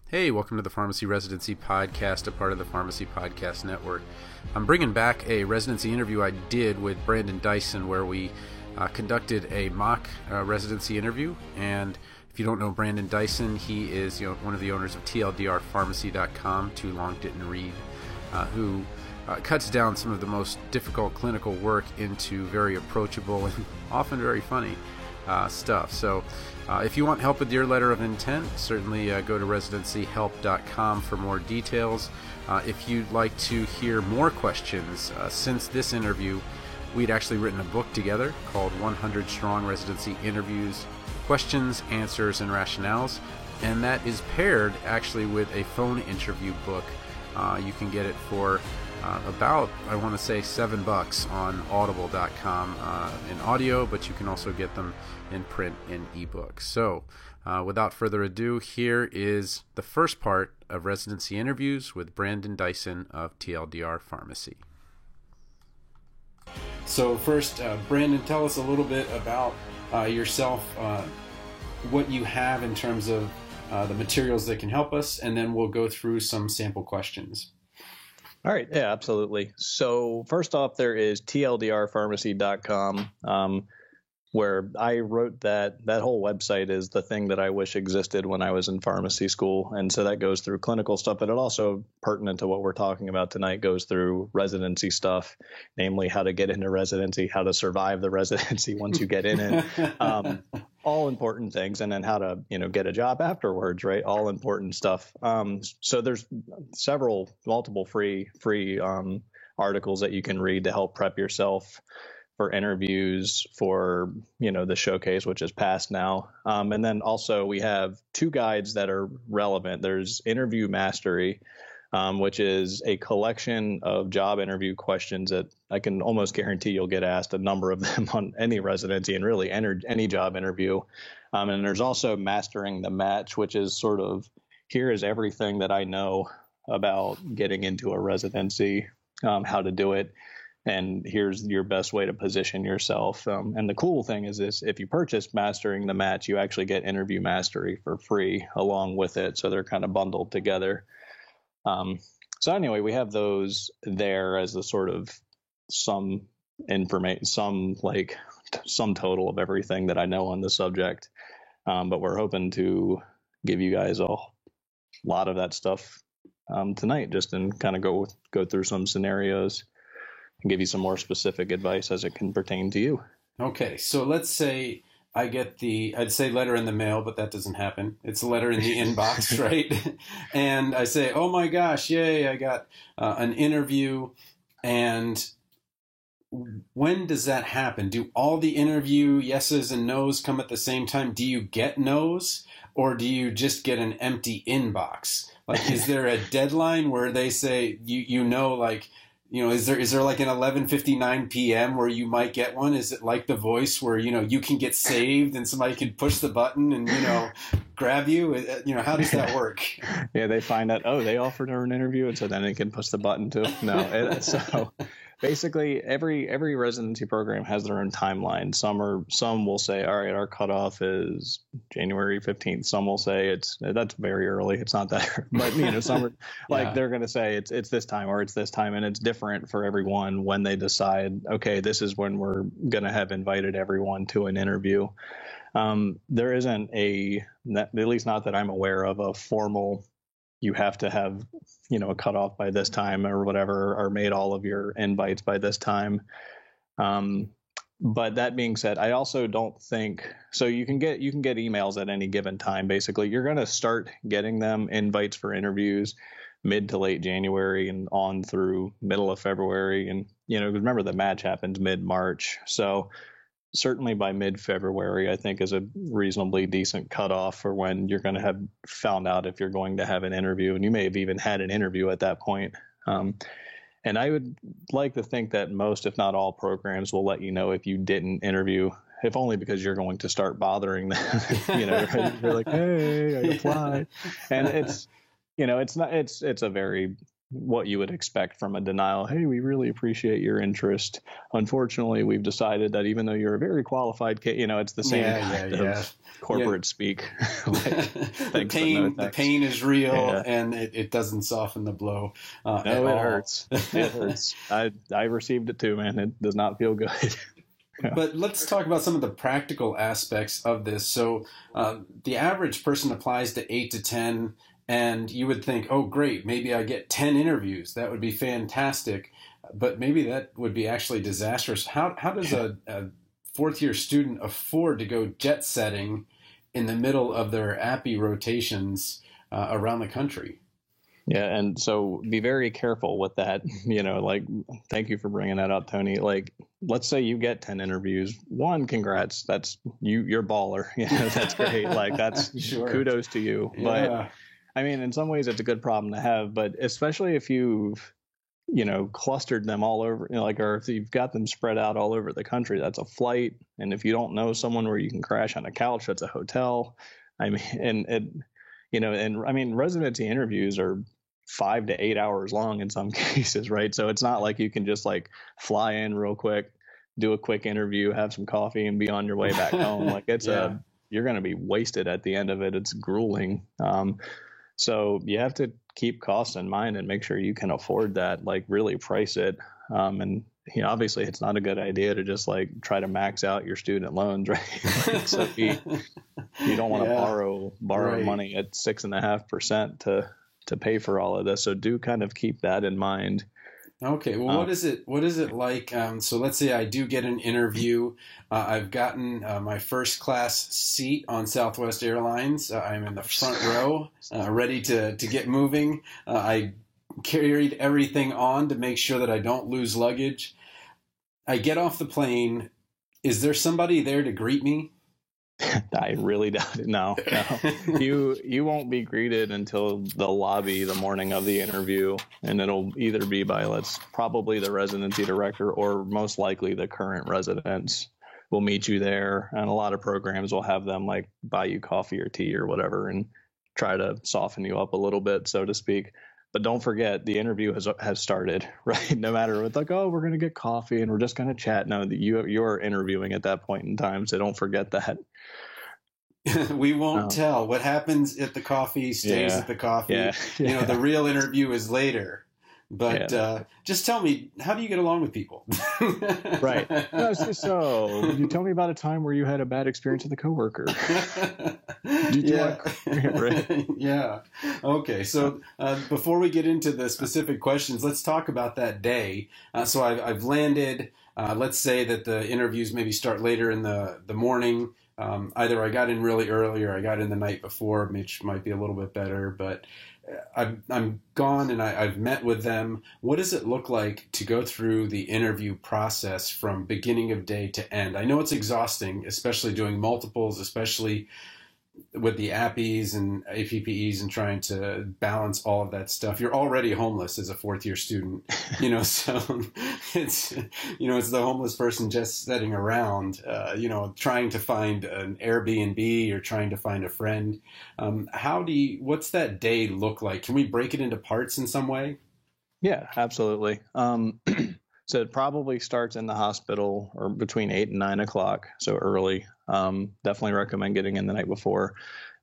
Hey, welcome to the Pharmacy Residency Podcast, a part of the Pharmacy Podcast Network. I'm bringing back a residency interview I did with Brandon Dyson, where we conducted a mock residency interview. And if you don't know Brandon Dyson, he is one of the owners of TLDRpharmacy.com, Too Long Didn't Read, who cuts down some of the most difficult clinical work into very approachable and often very funny stuff. So if you want help with your letter of intent, certainly go to residencyhelp.com for more details. If you'd like to hear more questions, since this interview, we'd actually written a book together called 100 Strong Residency Interviews, Questions, Answers, and Rationales, and that is paired actually with a phone interview book. You can get it for about, I want to say, $7 on audible.com in audio, but you can also get them in print in ebook. So without further ado, here is the first part of residency interviews with Brandon Dyson of TLDR Pharmacy. So first, Brandon, tell us a little bit about yourself, what you have in terms of the materials that can help us, and then we'll go through some sample questions. All right. Yeah, absolutely. So first off, there is tldrpharmacy.com, where I wrote that whole website is the thing that I wish existed when I was in pharmacy school. And so that goes through clinical stuff, but it also, pertinent to what we're talking about tonight, goes through residency stuff, namely how to get into residency, how to survive the residency once you get in it. All important things, and then how to, get a job afterwards, right? All important stuff. So there's multiple free articles that you can read to help prep yourself for interviews for, the showcase, which is past now. And then also we have two guides that are relevant. There's Interview Mastery, which is a collection of job interview questions that I can almost guarantee you'll get asked a number of them on any residency and really any job interview. And there's also Mastering the Match, which is sort of, here is everything that I know about getting into a residency, how to do it, and here's your best way to position yourself. And the cool thing is this: if you purchase Mastering the Match, you actually get Interview Mastery for free along with it. So they're kind of bundled together. So anyway, we have those there as a sort of sum total of everything that I know on the subject. But we're hoping to give you guys a lot of that stuff tonight, just in kind of go through some scenarios and give you some more specific advice as it can pertain to you. Okay, so let's say I get I'd say letter in the mail, but that doesn't happen. It's a letter in the inbox, right? And I say, oh my gosh, yay, I got an interview. And when does that happen? Do all the interview yeses and nos come at the same time? Do you get nos, or do you just get an empty inbox? Like, is there a deadline where they say, is there like an 11:59 p.m. where you might get one? Is it like The Voice where, you can get saved and somebody can push the button and, grab you? How does that work? Yeah, they find out, they offered her an interview, and so then they can push the button too. No, so basically every residency program has their own timeline. Some will say, all right, our cutoff is January 15th. Some will say that's very early. It's not that, but some are like, they're going to say it's this time or it's this time, and it's different for everyone when they decide, okay, this is when we're going to have invited everyone to an interview. There isn't at least not that I'm aware of, a formal, you have to have, a cutoff by this time or whatever, or made all of your invites by this time. But that being said, I also don't think so. You can get emails at any given time. Basically, you're going to start getting them invites for interviews mid to late January and on through middle of February. And, remember the match happens mid-March. So certainly by mid-February, I think, is a reasonably decent cutoff for when you're going to have found out if you're going to have an interview. And you may have even had an interview at that point. And I would like to think that most, if not all, programs will let you know if you didn't interview, if only because you're going to start bothering them. You're like, hey, I applied. And it's a very what you would expect from a denial. Hey, we really appreciate your interest. Unfortunately, we've decided that even though you're a very qualified it's the same kind of corporate speak. Like, the pain is real, and it doesn't soften the blow. No, it hurts. It hurts. I received it too, man. It does not feel good. But let's talk about some of the practical aspects of this. So the average person applies to 8 to 10, and you would think, oh, great, maybe I get 10 interviews. That would be fantastic. But maybe that would be actually disastrous. How does a fourth-year student afford to go jet-setting in the middle of their APPE rotations around the country? Yeah, and so be very careful with that. Thank you for bringing that up, Tony. Like, let's say you get 10 interviews. One, congrats. That's you're baller. That's great. Like, that's sure. Kudos to you. Yeah. But I mean, in some ways it's a good problem to have, but especially if you've, clustered them all over, or if you've got them spread out all over the country, that's a flight. And if you don't know someone where you can crash on a couch, that's a hotel. I mean, residency interviews are 5 to 8 hours long in some cases, right? So it's not like you can just like fly in real quick, do a quick interview, have some coffee, and be on your way back home. Like you're going to be wasted at the end of it. It's grueling. So you have to keep costs in mind and make sure you can afford that, like really price it. And obviously it's not a good idea to just like try to max out your student loans, right? So you don't want to borrow money at 6.5% to pay for all of this. So do kind of keep that in mind. Okay. Well, what is it like? So let's say I do get an interview. I've gotten my first class seat on Southwest Airlines. I'm in the front row, ready to get moving. I carried everything on to make sure that I don't lose luggage. I get off the plane. Is there somebody there to greet me? I really doubt it. No. You won't be greeted until the lobby the morning of the interview, and it'll either be by probably the residency director or most likely the current residents will meet you there. And a lot of programs will have them like buy you coffee or tea or whatever and try to soften you up a little bit, so to speak. But don't forget, the interview has started, right? No matter what, like, oh, we're going to get coffee and we're just going to chat. No, you're interviewing at that point in time, so don't forget that. We won't tell. What happens at the coffee stays at the coffee. Yeah. The real interview is later. But just tell me, how do you get along with people? Right. No, so you tell me about a time where you had a bad experience with a coworker. Yeah. Okay. So before we get into the specific questions, let's talk about that day. So I've landed. Let's say that the interviews maybe start later in the morning. Either I got in really early or I got in the night before, which might be a little bit better. But I'm gone and I've met with them. What does it look like to go through the interview process from beginning of day to end? I know it's exhausting, especially doing multiples, especially with the APPEs and APPEs and trying to balance all of that stuff. You're already homeless as a fourth-year student, so it's the homeless person just sitting around, trying to find an Airbnb or trying to find a friend. What's that day look like? Can we break it into parts in some way? Yeah, absolutely. So it probably starts in the hospital or between 8 and 9 o'clock. So early. Definitely recommend getting in the night before.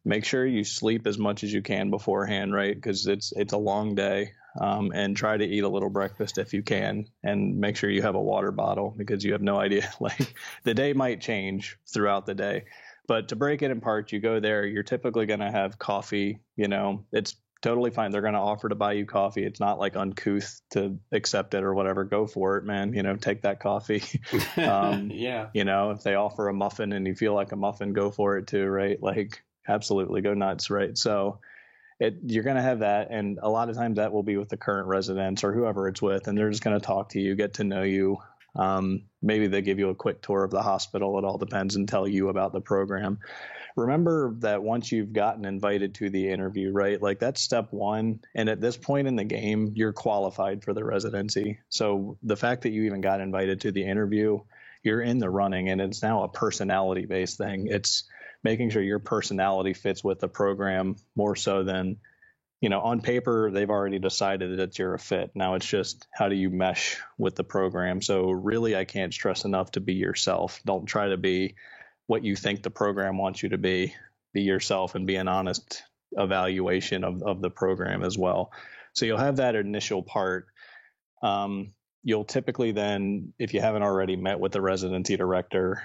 Make sure you sleep as much as you can beforehand, right? Because it's a long day. And try to eat a little breakfast if you can, and make sure you have a water bottle because you have no idea. Like the day might change throughout the day. But to break it in parts, you go there. You're typically going to have coffee. It's totally fine. They're going to offer to buy you coffee. It's not like uncouth to accept it or whatever. Go for it, man. Take that coffee. If they offer a muffin and you feel like a muffin, go for it too, right? Like absolutely go nuts, right? So you're going to have that. And a lot of times that will be with the current residents or whoever it's with. And they're just going to talk to you, get to know you. Maybe they give you a quick tour of the hospital. It all depends, and tell you about the program. Remember that once you've gotten invited to the interview, right? Like that's step one. And at this point in the game, you're qualified for the residency. So the fact that you even got invited to the interview, you're in the running, and it's now a personality based thing. It's making sure your personality fits with the program more so than, on paper, they've already decided that you're a fit. Now it's just how do you mesh with the program? So really, I can't stress enough to be yourself. Don't try to be what you think the program wants you to be. Be yourself and be an honest evaluation of the program as well. So you'll have that initial part. You'll typically then, if you haven't already met with the residency director,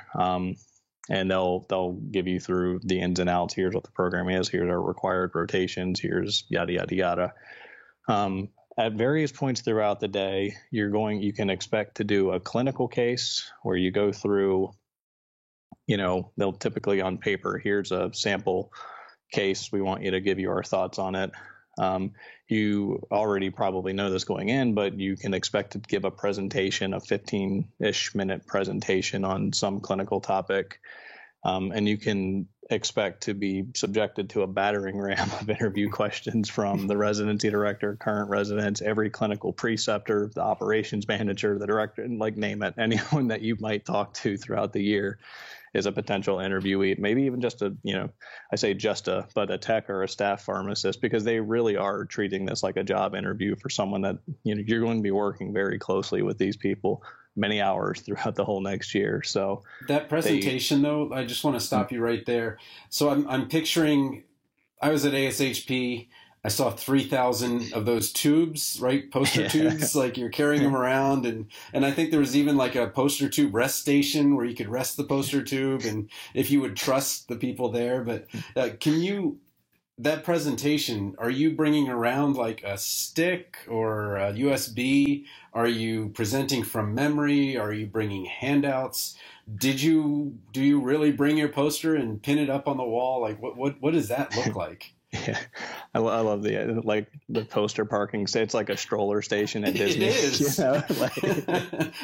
and they'll give you through the ins and outs. Here's what the program is. Here's our required rotations. Here's yada yada yada. At various points throughout the day, you can expect to do a clinical case where you go through. They'll typically on paper. Here's a sample case. We want you to give you our thoughts on it. You already probably know this going in, but you can expect to give a presentation, a 15-ish minute presentation on some clinical topic. And you can expect to be subjected to a battering ram of interview questions from the residency director, current residents, every clinical preceptor, the operations manager, the director, and name it, anyone that you might talk to throughout the year is a potential interviewee, maybe even just a tech or a staff pharmacist, because they really are treating this like a job interview for someone that, you're going to be working very closely with these people many hours throughout the whole next year. So that presentation, though, I just want to stop you right there. So I'm picturing, I was at ASHP. I saw 3,000 of those tubes, right? Poster tubes, you're carrying them around. And I think there was even a poster tube rest station where you could rest the poster tube and if you would trust the people there. But that presentation, are you bringing around a stick or a USB? Are you presenting from memory? Are you bringing handouts? Do you really bring your poster and pin it up on the wall? What does that look like? Yeah, I love the poster parking. It's like a stroller station at Disney. It is.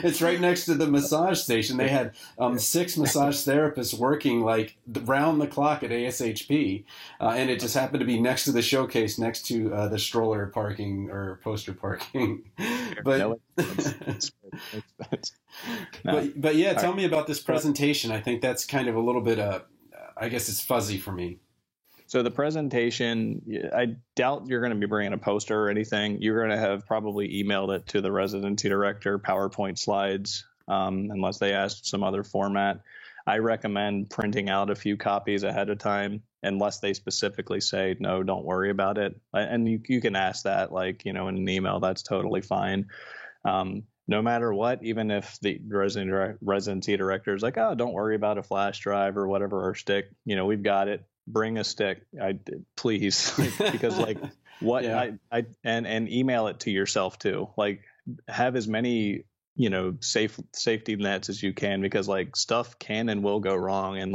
It's right next to the massage station. They had 6 massage therapists working round the clock at ASHP, and it just happened to be next to the showcase, next to the stroller parking or poster parking. But but yeah, tell me about this presentation. I think that's kind of a little bit. I guess it's fuzzy for me. So the presentation, I doubt you're going to be bringing a poster or anything. You're going to have probably emailed it to the residency director, PowerPoint slides, unless they ask some other format. I recommend printing out a few copies ahead of time, unless they specifically say, no, don't worry about it. And you can ask that, in an email. That's totally fine. No matter what, even if the residency director is oh, don't worry about a flash drive or whatever, or stick, we've got it. Bring a stick, please, because what yeah. And email it to yourself too. Have as many safety nets as you can, because stuff can and will go wrong. And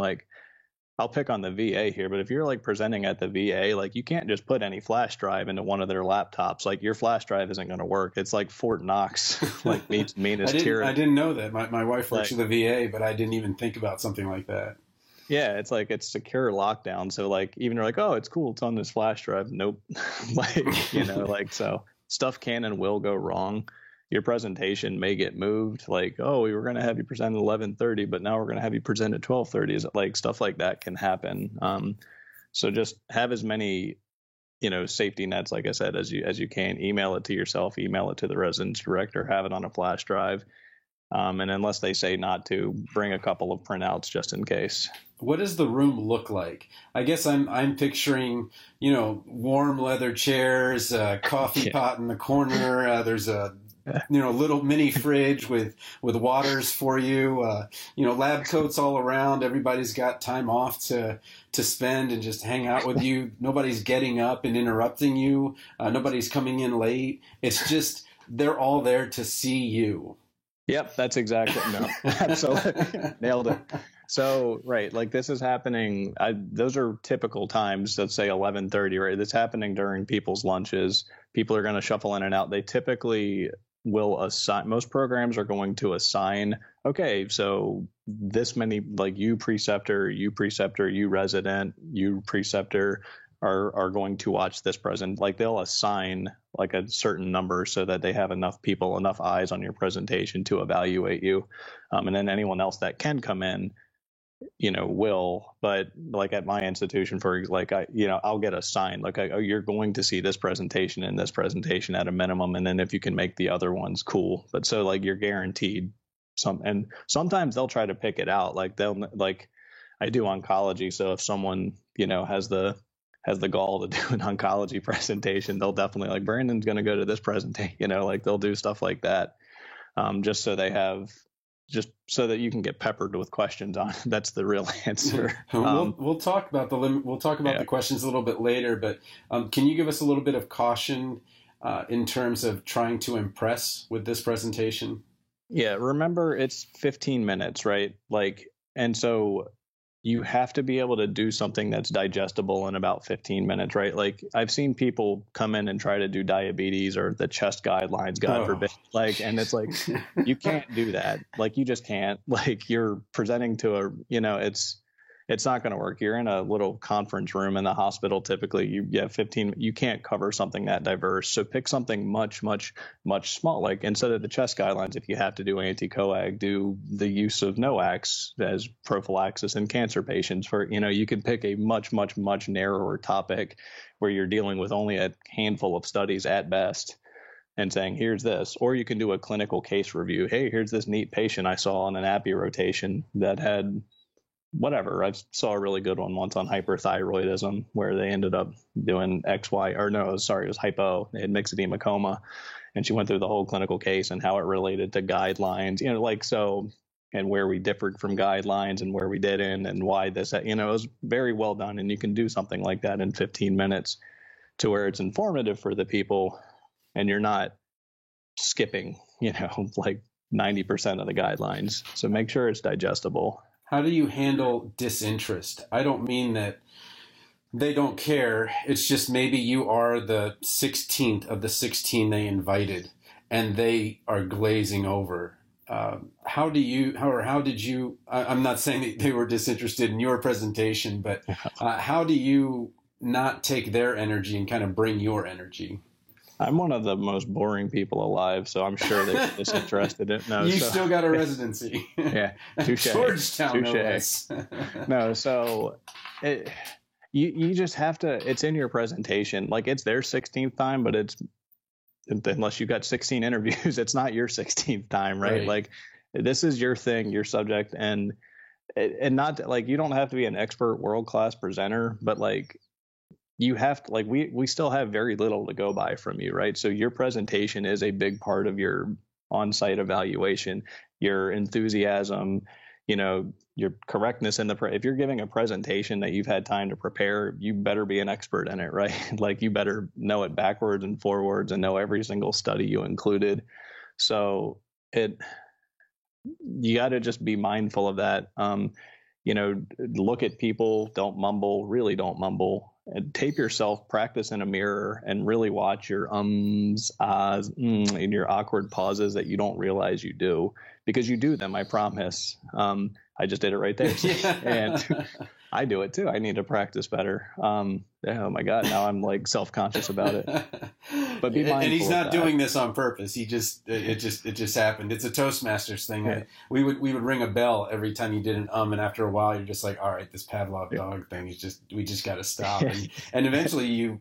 I'll pick on the VA here, but if you're presenting at the VA, you can't just put any flash drive into one of their laptops. Your flash drive isn't going to work. It's like Fort Knox, meets Minas Tirith. I didn't know that. My wife works at the VA, but I didn't even think about something like that. Yeah, it's it's secure lockdown. So even you're oh, it's cool, it's on this flash drive. Nope. So stuff can and will go wrong. Your presentation may get moved. Oh, we were going to have you present at 11:30, but now we're going to have you present at 12:30. Is it stuff like that can happen. So just have as many, safety nets, like I said, as you can. Email it to yourself, email it to the residence director, have it on a flash drive. And unless they say not to, bring a couple of printouts just in case. What does the room look like? I guess I'm picturing, warm leather chairs, a coffee pot in the corner. There's a, little mini fridge with waters for you. Lab coats all around. Everybody's got time off to spend and just hang out with you. Nobody's getting up and interrupting you. Nobody's coming in late. It's just they're all there to see you. Yep, that's exactly absolutely nailed it. So right, this is happening. Those are typical times. Let's say 11:30. Right, that's happening during people's lunches. People are going to shuffle in and out. They typically will assign. Most programs are going to assign. Okay, so this many, you preceptor, you resident, you preceptor are going to watch this present. They'll assign a certain number so that they have enough people, enough eyes on your presentation to evaluate you. And then anyone else that can come in, will, but like at my institution, for like, I'll get assigned like, oh, you're going to see this presentation and this presentation at a minimum. And then if you can make the other ones, cool. But so like you're guaranteed and sometimes they'll try to pick it out. Like I do oncology. So if someone, has the gall to do an oncology presentation, they'll definitely like Brandon's going to go to this presentation, like they'll do stuff like that. Just so that you can get peppered with questions on it. That's the real answer. We'll talk about the limit. We'll talk about the questions a little bit later, but can you give us a little bit of caution in terms of trying to impress with this presentation? Yeah. Remember, it's 15 minutes, right? And so you have to be able to do something that's digestible in about 15 minutes, right? Like I've seen people come in and try to do diabetes or the chest guidelines, God forbid. And it's like, you can't do that. Like you just can't. Like you're presenting to it's not going to work. You're in a little conference room in the hospital. Typically you have 15, you can't cover something that diverse. So pick something much, much, much small. Like instead of the chest guidelines, if you have to do anti-coag, do the use of NOACs as prophylaxis in cancer patients for, you can pick a much, much, much narrower topic where you're dealing with only a handful of studies at best and saying, here's this, or you can do a clinical case review. Hey, here's this neat patient I saw on an API rotation that had whatever. I saw a really good one once on hyperthyroidism where they ended up doing it was hypo. They had myxedema coma, and she went through the whole clinical case and how it related to guidelines, and where we differed from guidelines and where we didn't and why this, it was very well done. And you can do something like that in 15 minutes to where it's informative for the people and you're not skipping, like 90% of the guidelines. So make sure it's digestible. How do you handle disinterest? I don't mean that they don't care. It's just maybe you are the 16th of the 16 they invited and they are glazing over. How did you, I'm not saying that they were disinterested in your presentation, but how do you not take their energy and kind of bring your energy? I'm one of the most boring people alive, so I'm sure they're disinterested in it. No, still got a residency. Yeah, touche. Georgetown, touche. No, so you just have to. It's in your presentation. Like it's their 16th time, but it's unless you got 16 interviews, it's not your 16th time, right? Like this is your thing, your subject, and not like you don't have to be an expert world-class presenter, but like. You have to, like, we still have very little to go by from you, right? So your presentation is a big part of your on-site evaluation, your enthusiasm, your correctness in if you're giving a presentation that you've had time to prepare, you better be an expert in it, right? Like you better know it backwards and forwards and know every single study you included. So you got to just be mindful of that. Look at people, don't mumble, really don't mumble. And tape yourself, practice in a mirror, and really watch your ums, ahs, and your awkward pauses that you don't realize you do, because you do them, I promise. I just did it right there. And I do it too. I need to practice better. Oh my God, now I'm like self-conscious about it. But be mindful. And he's not doing this on purpose. It just happened. It's a Toastmasters thing. Yeah. We would ring a bell every time you did an and after a while you're just like, all right, this Pavlov dog thing is we just got to stop. And eventually you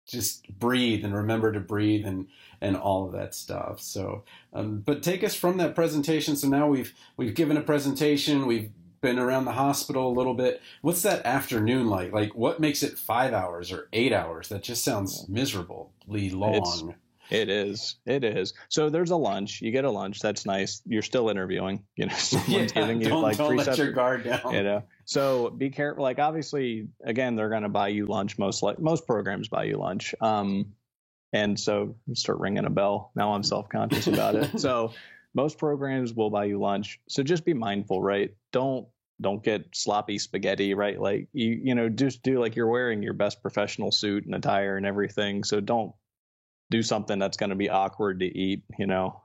just breathe and remember to breathe and all of that stuff. So, but take us from that presentation. So now we've given a presentation. We've been around the hospital a little bit. What's that afternoon like? Like, what makes it 5 hours or 8 hours? That just sounds miserably long. It is. So there's a lunch. You get a lunch. That's nice. You're still interviewing. Someone's giving you like don't let your guard down. So be careful. Like obviously, again, they're going to buy you lunch. Most programs buy you lunch. And so start ringing a bell. Now I'm self-conscious about it. So most programs will buy you lunch. So just be mindful, right? Don't get sloppy spaghetti, right? Like just do like you're wearing your best professional suit and attire and everything. So don't do something that's going to be awkward to eat,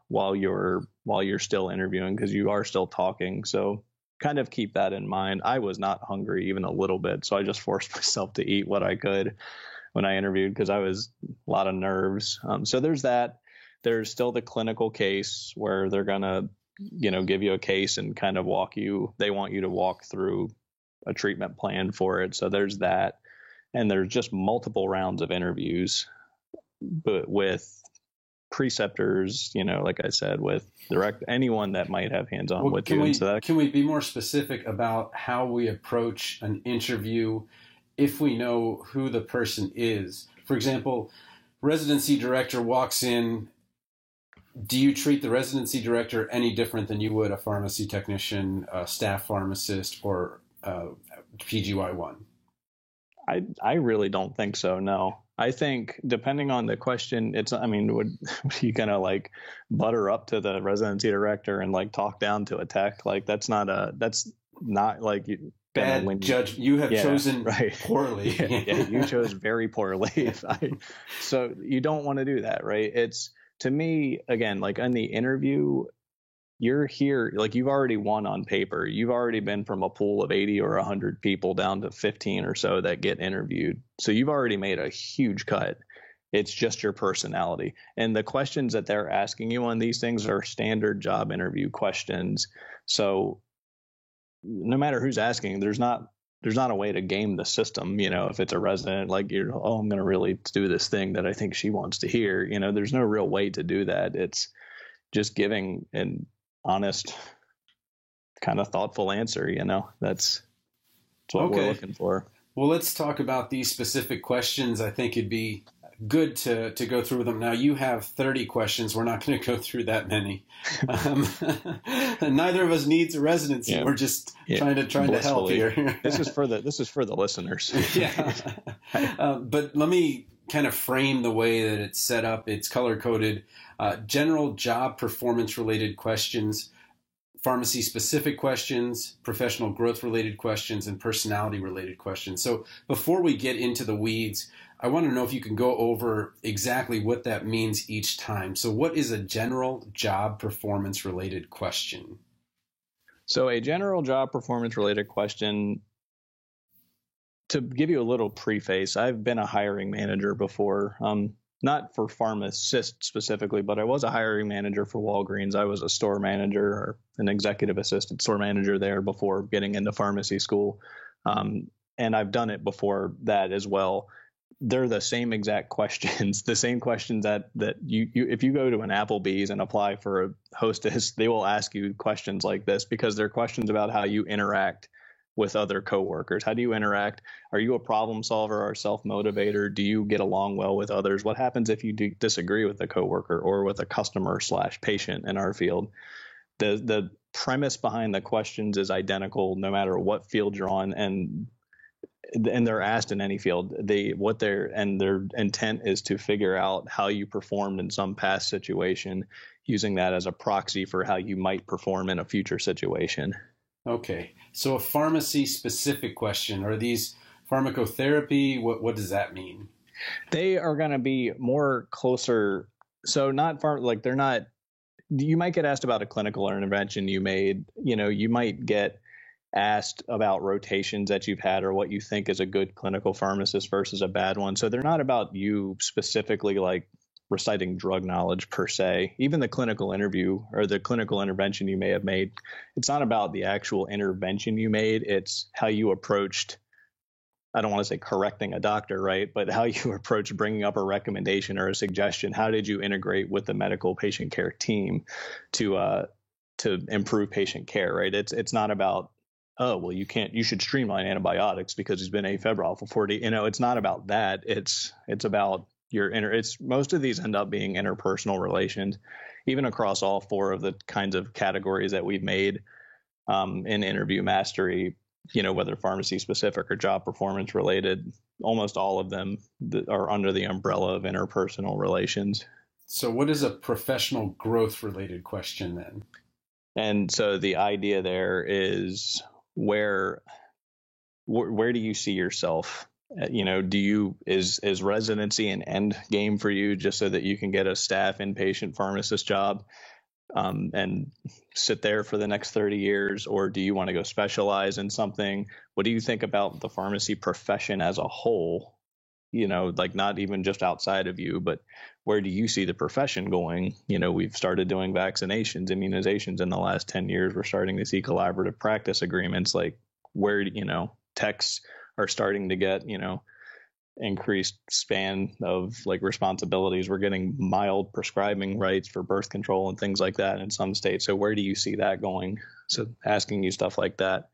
while you're still interviewing, because you are still talking. So kind of keep that in mind. I was not hungry even a little bit, so I just forced myself to eat what I could when I interviewed because I was a lot of nerves. So there's that. There's still the clinical case where they're going to, give you a case and kind of they want you to walk through a treatment plan for it. So there's that. And there's just multiple rounds of interviews, but with preceptors, like I said, with anyone that might have hands-on with you. Can we be more specific about how we approach an interview if we know who the person is? For example, residency director walks in. Do you treat the residency director any different than you would a pharmacy technician, a staff pharmacist, or PGY1? I really don't think so, no. I think depending on the question, would you kind of like butter up to the residency director and like talk down to a tech? Like that's not like bad judge. You have chosen poorly. You chose very poorly. So you don't want to do that, right? It's, to me, again, like in the interview, you're here, like you've already won on paper. You've already been from a pool of 80 or 100 people down to 15 or so that get interviewed. So you've already made a huge cut. It's just your personality. And the questions that they're asking you on these things are standard job interview questions. So no matter who's asking, there's not a way to game the system. If it's a resident, like I'm going to really do this thing that I think she wants to hear. There's no real way to do that. It's just giving an honest, kind of thoughtful answer. That's what we're looking for. Well, let's talk about these specific questions. I think it'd be good to go through them. Now, you have 30 questions. We're not going to go through that many. Neither of us needs a residency. Yeah. We're just trying to help here. This is for the listeners. Yeah. But let me kind of frame the way that it's set up. It's color-coded. General job performance-related questions, pharmacy-specific questions, professional growth-related questions, and personality-related questions. So before we get into the weeds, I want to know if you can go over exactly what that means each time. So what is a general job performance-related question? So a general job performance-related question, to give you a little preface, I've been a hiring manager before. Not for pharmacists specifically, but I was a hiring manager for Walgreens. I was a store manager or an executive assistant store manager there before getting into pharmacy school. And I've done it before that as well. They're the same exact questions, the same questions that you if you go to an Applebee's and apply for a hostess, they will ask you questions like this because they're questions about how you interact with other coworkers. How do you interact? Are you a problem solver or self-motivator? Do you get along well with others? What happens if you disagree with a coworker or with a customer/patient in our field? The premise behind the questions is identical no matter what field you're on, and they're asked in any field. Their intent is to figure out how you performed in some past situation, using that as a proxy for how you might perform in a future situation. Okay, so a pharmacy-specific question. Are these pharmacotherapy? What does that mean? They are going to be more closer. So they're not. You might get asked about a clinical intervention you made. You might get asked about rotations that you've had or what you think is a good clinical pharmacist versus a bad one. So they're not about you specifically like reciting drug knowledge per se. Even the clinical interview or the clinical intervention you may have made, it's not about the actual intervention you made. It's how you approached, I don't want to say correcting a doctor, right? But how you approach bringing up a recommendation or a suggestion. How did you integrate with the medical patient care team to improve patient care, right? It's not about, oh, well, you should streamline antibiotics because he's been afebrile for 40. It's not about that. It's about most of these end up being interpersonal relations, even across all four of the kinds of categories that we've made in Interview Mastery, whether pharmacy specific or job performance related, almost all of them are under the umbrella of interpersonal relations. So what is a professional growth related question then? And so the idea there is where do you see yourself? Is residency an end game for you just so that you can get a staff inpatient pharmacist job and sit there for the next 30 years? Or do you want to go specialize in something? What do you think about the pharmacy profession as a whole? like not even just outside of you, but where do you see the profession going? We've started doing vaccinations, immunizations in the last 10 years. We're starting to see collaborative practice agreements, like where, techs are starting to get, increased span of like responsibilities. We're getting mild prescribing rights for birth control and things like that in some states. So where do you see that going? So asking you stuff like that.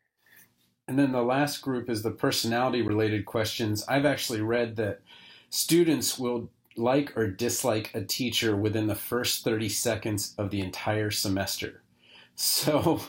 And then the last group is the personality related questions. I've actually read that students will like or dislike a teacher within the first 30 seconds of the entire semester. So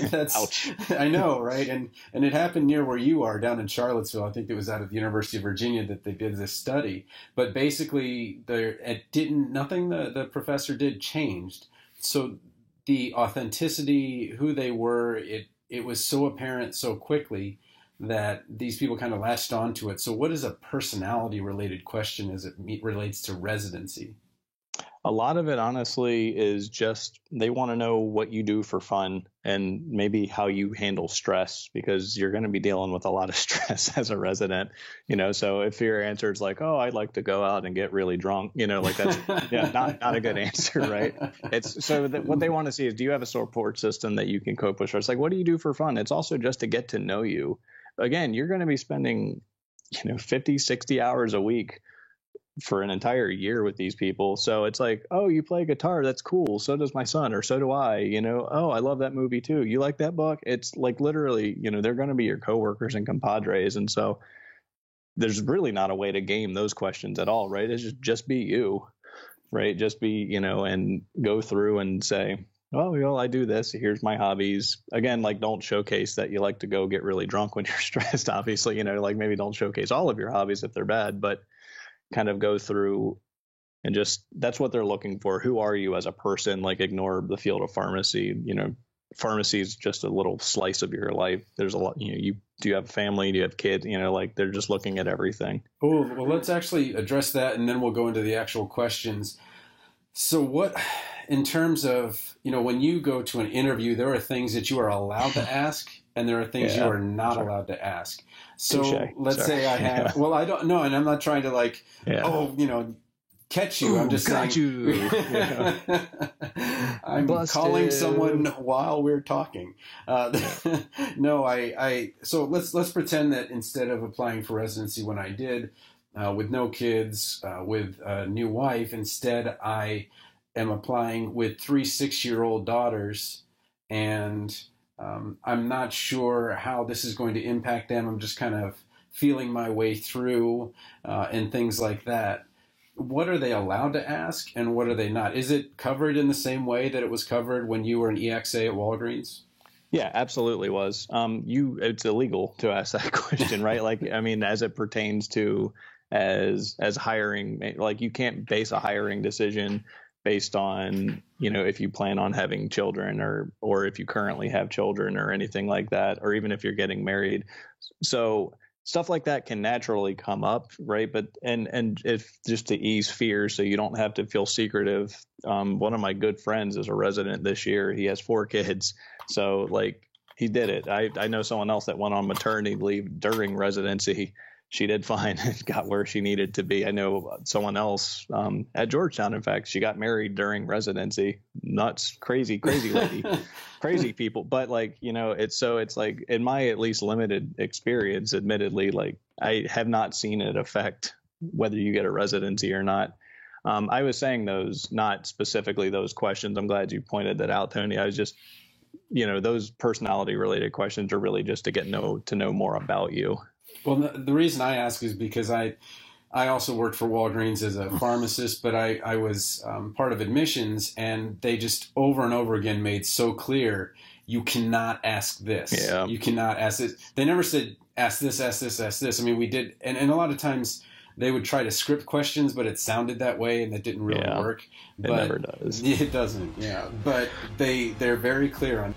that's, ouch. I know, right? And it happened near where you are, down in Charlottesville. I think it was out of the University of Virginia that they did this study. But basically, nothing the professor did changed. So the authenticity, who they were, it was so apparent so quickly that these people kind of latched onto it. So what is a personality related question as it relates to residency? A lot of it, honestly, is just they want to know what you do for fun and maybe how you handle stress, because you're going to be dealing with a lot of stress as a resident, so if your answer is like, oh, I'd like to go out and get really drunk, like that's not a good answer, right? It's so that what they want to see is, do you have a support system that you can cope with stress? Like, what do you do for fun? It's also just to get to know you. Again, you're going to be spending, 50, 60 hours a week for an entire year with these people. So it's like, oh, you play guitar, that's cool. So does my son, or so do I, oh, I love that movie too. You like that book? It's like literally, they're going to be your coworkers and compadres. And so there's really not a way to game those questions at all, right? It's just be you, right? Just be, and go through and say, oh, I do this. Here's my hobbies. Again, like, don't showcase that you like to go get really drunk when you're stressed, obviously, like maybe don't showcase all of your hobbies if they're bad, but kind of go through and just, that's what they're looking for. Who are you as a person? Like, ignore the field of pharmacy. Pharmacy is just a little slice of your life. There's a lot, do you have a family? Do you have kids? Like, they're just looking at everything. Oh, well, let's actually address that, and then we'll go into the actual questions. So what, in terms of, when you go to an interview, there are things that you are allowed to ask, and there are things you are not allowed to ask. So let's say I have, well, I don't know, and I'm not trying to catch you. I'm just saying. You. I'm busted. Calling someone while we're talking. No, so let's pretend that instead of applying for residency when I did, with no kids, with a new wife, instead I am applying with 3 6-year-old daughters, and I'm not sure how this is going to impact them. I'm just kind of feeling my way through and things like that. What are they allowed to ask, and what are they not? Is it covered in the same way that it was covered when you were an EXA at Walgreens? Yeah, absolutely was. It's illegal to ask that question, right? Like, I mean, as it pertains to as hiring, like, you can't base a hiring decision based on, if you plan on having children or if you currently have children or anything like that, or even if you're getting married. So stuff like that can naturally come up, right? But and if just to ease fear, so you don't have to feel secretive. One of my good friends is a resident this year. He has 4 kids, so like, he did it. I know someone else that went on maternity leave during residency. She did fine and got where she needed to be. I know someone else at Georgetown, in fact, she got married during residency. Nuts, crazy lady, crazy people. But like, it's like, in my at least limited experience, admittedly, like, I have not seen it affect whether you get a residency or not. I was saying those, not specifically those questions. I'm glad you pointed that out, Tony. I was just, those personality related questions are really just to get to know more about you. Well, the reason I ask is because I also worked for Walgreens as a pharmacist, but I was part of admissions, and they just over and over again made so clear, you cannot ask this. Yeah. You cannot ask this. They never said, ask this, ask this, ask this. I mean, we did, and a lot of times they would try to script questions, but it sounded that way, and that didn't really work. It never does. It doesn't, yeah. But they're very clear on.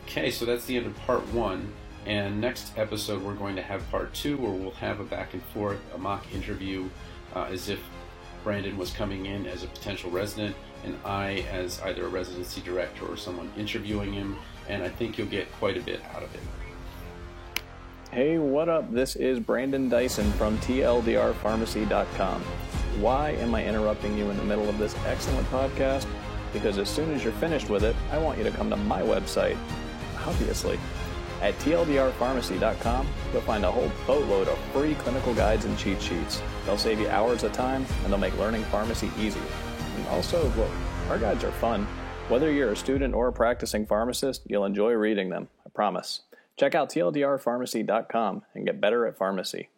Okay, so that's the end of part 1. And next episode, we're going to have part 2, where we'll have a back and forth, a mock interview, as if Brandon was coming in as a potential resident, and I as either a residency director or someone interviewing him. And I think you'll get quite a bit out of it. Hey, what up? This is Brandon Dyson from TLDRpharmacy.com. Why am I interrupting you in the middle of this excellent podcast? Because as soon as you're finished with it, I want you to come to my website, obviously. At TLDRpharmacy.com, you'll find a whole boatload of free clinical guides and cheat sheets. They'll save you hours of time, and they'll make learning pharmacy easy. And also, look, our guides are fun. Whether you're a student or a practicing pharmacist, you'll enjoy reading them, I promise. Check out TLDRpharmacy.com and get better at pharmacy.